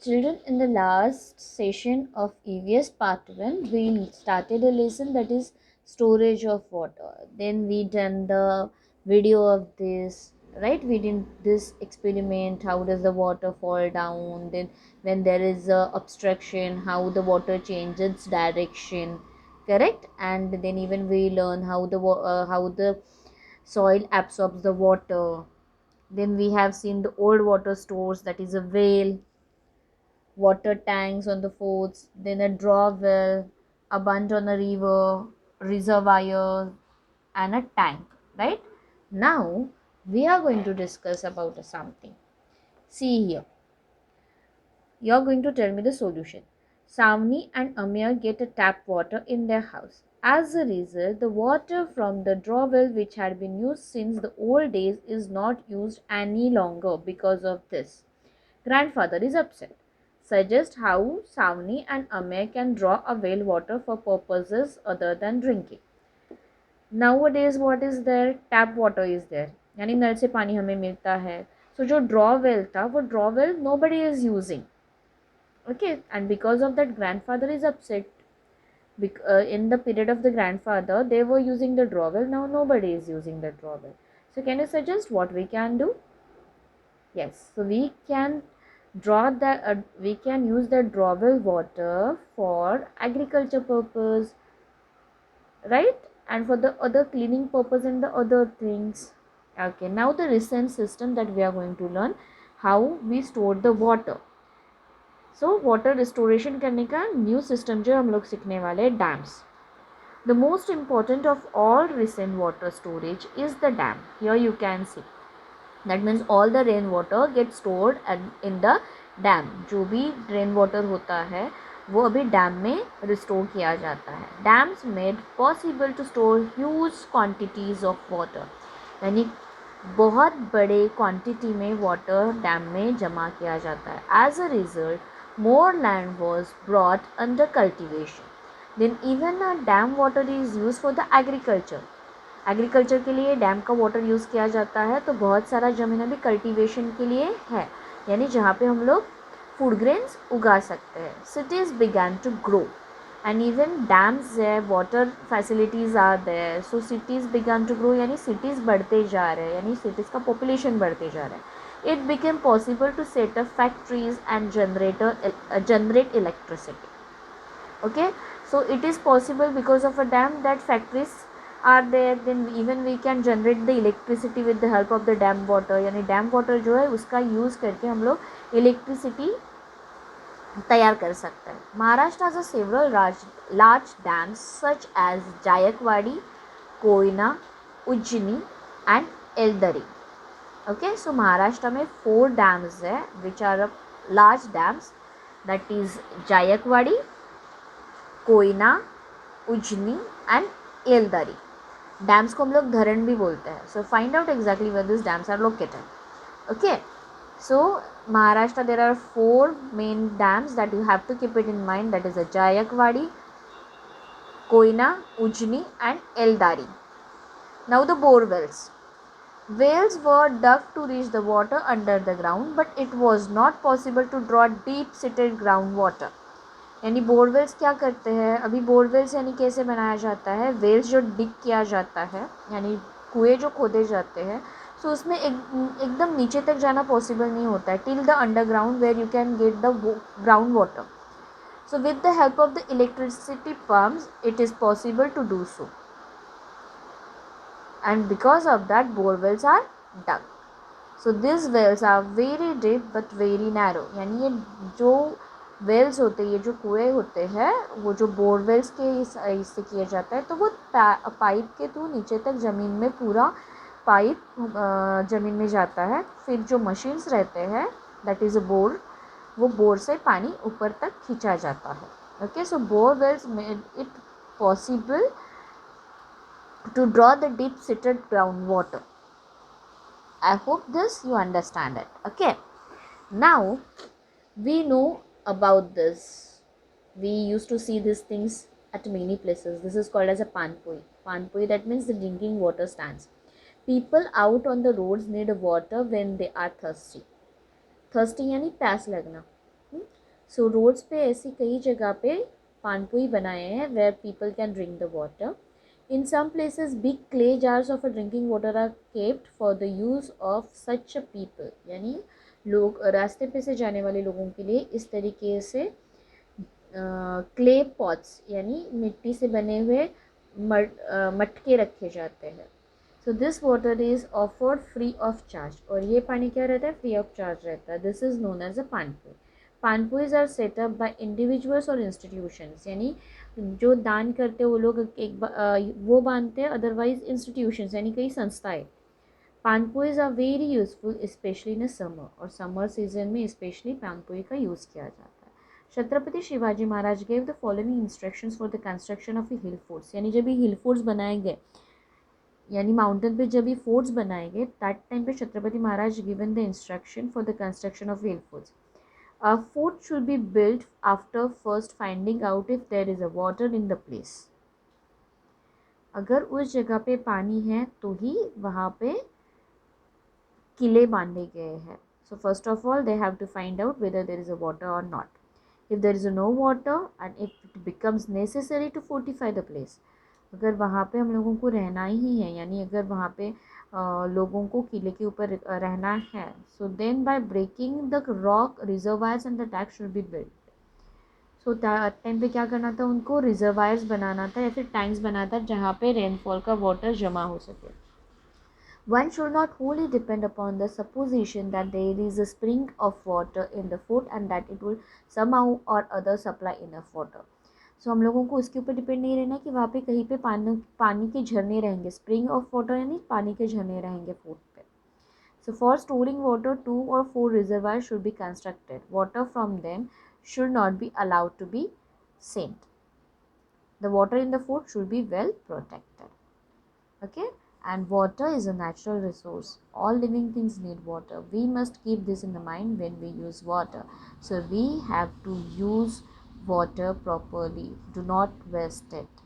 Children, in the last session of EVS part 1, we started a lesson that is storage of water. Then we done the video of this, right? We did this experiment, how does the water fall down, then when there is a obstruction, how the water changes its direction, correct? And then even we learn how the soil absorbs the water. Then we have seen the old water stores, that is a whale, water tanks on the forts, then a draw well, a bunch on a river, reservoir, and a tank, right? Now we are going to discuss about something. See here, you're going to tell me the solution. Savni and Amir get a tap water in their house. As a result, the water from the draw well, which had been used since the old days, is not used any longer because of this. Grandfather is upset. Suggest how Savni and Amir can draw a well water for purposes other than drinking. Nowadays what is there? Tap water is there. यानी नल से पानी हमें मिलता है. So जो draw well था, वो draw well nobody is using. Okay, and because of that grandfather is upset. In the period of the grandfather, they were using the draw well. Now nobody is using the draw well. So can you suggest what we can do? Yes, so we can use the drawell water for agriculture purpose, right? And for the other cleaning purpose and the other things. Okay, now the recent system that we are going to learn, how we store the water. So water restoration करने का new system जो हम लोग सीखने वाले dams. The most important of all recent water storage is the dam. Here you can see. That means all the rain water gets stored in the dam. जो भी rain water होता है वो अभी डैम में रिस्टोर किया जाता है. Dams made possible to store huge quantities of water. यानी बहुत बड़े क्वांटिटी में वाटर डैम में जमा किया जाता है. As a result, more land was brought under cultivation. Then even a dam water is used for the agriculture. Agriculture के लिए डैम का वाटर यूज़ किया जाता है. तो बहुत सारा ज़मीन अभी कल्टीवेशन के लिए है, यानी जहाँ पे हम लोग फूड ग्रेन्स उगा सकते हैं. Cities began to grow and even dams है, water facilities are there. So cities began to grow यानी सिटीज़ बढ़ते जा रहे हैं, यानी सिटीज़ का पॉपुलेशन बढ़ते जा रहा है. It became possible to set up factories and generate electricity. Okay, so it is possible because of a dam that factories are there. Then even we can generate the electricity with the help of the dam water. यानी dam water जो है उसका use करके हम लोग electricity तैयार कर सकते हैं. Maharashtra has a several large dams such as Jayakwadi, Koyna, उज्जनी and एलदरी. Okay, so Maharashtra में 4 dams है which are large dams, that is Jayakwadi, Koyna, Ujani and Yeldari. Dams को हम लोग धरण भी बोलते हैं. So find out exactly where this dams are located. Okay, so Maharashtra there are 4 main dams that you have to keep it in mind. That is a Jayakwadi, Koyna, Ujani and Yeldari. Now the borewells. Wells were dug to reach the water under the ground, but it was not possible to draw deep-seated groundwater. यानी borewells क्या करते हैं? अभी borewells यानी कैसे बनाया जाता है? वेल्स जो डिग किया जाता है, यानी कुएं जो खोदे जाते हैं, सो उसमें एकदम नीचे तक जाना पॉसिबल नहीं होता है. Till the underground where you can get the ground water. So with the help of the electricity pumps it is possible to do so. And because of that borewells are dug. So these wells are very deep but very narrow. यानी ये जो Wales होते हैं, ये जो कुएँ होते हैं, वो जो बोरवेल्स के इससे किया जाता है, तो वो पाइप के थ्रू नीचे तक ज़मीन में पूरा पाइप ज़मीन में जाता है. फिर जो मशीन्स रहते हैं दैट इज़ अ बोर, वो बोर से पानी ऊपर तक खींचा जाता है. Okay, so borewells made it possible to draw the deep seated groundwater. I hope this you understand it. Okay, now we know about this. We used to see these things at many places. This is called as a panpoi. Panpoi, that means the drinking water stands. People out on the roads need water when they are thirsty. Thirsty यानी प्यास लगना. सो roads पे ऐसी कई जगह पे पानपुई बनाए हैं where people can drink the water. In some places, big clay jars of a drinking water are kept for the use of such a people. यानी लोग रास्ते पे से जाने वाले लोगों के लिए इस तरीके से क्ले पॉट्स यानी मिट्टी से बने हुए मटके रखे जाते हैं. So this water is offered free of charge. और ये पानी क्या रहता है? फ्री ऑफ चार्ज रहता है. This is known as a panpoi. Panpois are set up by individuals और इंस्टीट्यूशंस. यानी जो दान करते हैं वो लोग वो बांधते हैं, अदरवाइज इंस्टीट्यूशंस यानी कई संस्थाएं. Panpois are very useful specially in summer. और समर सीजन में स्पेशली पानपुई का यूज़ किया जाता है. Chhatrapati Shivaji Maharaj gave the following instructions for the construction of a hill forts. यानी जब ये हिल फोर्ट्स बनाए गए, यानी माउंटेन पे जब ये फोर्ट्स बनाए गए, दैट टाइम पे Chhatrapati Maharaj given the instruction for the construction of hill forts. A fort should be built after first finding out if there is a water in the place. अगर उस जगह पे पानी है तो ही वहाँ पे किले बांधे गए हैं. So first of all they have to find out whether there is a water or not. If there is no water and if it becomes necessary to fortify the place, अगर वहाँ पे हम लोगों को रहना ही है, यानी अगर वहाँ पे लोगों को किले के ऊपर रहना है, so then by breaking the rock reservoirs and the tank should be built. So time पे क्या करना था? उनको रिजर्वायर्स बनाना था या फिर टैंक्स बनाना था जहाँ पे रेनफॉल का वाटर जमा हो सके. One should not wholly depend upon the supposition that there is a spring of water in the fort and that it will somehow or other supply enough water. सो हम लोगों को उसके ऊपर डिपेंड नहीं रहना कि वहाँ पे कहीं पे पानी के झरने रहेंगे. स्प्रिंग ऑफ वाटर यानी पानी के झरने रहेंगे फोर्ट पे. So for storing water 2 or 4 reservoir should be constructed. Water from them should not be allowed to be sent. The water in the fort should be well protected. Okay, and water is a natural resource. All living things need water. We must keep this in the mind when we use water. So we have to use water properly. Do not waste it.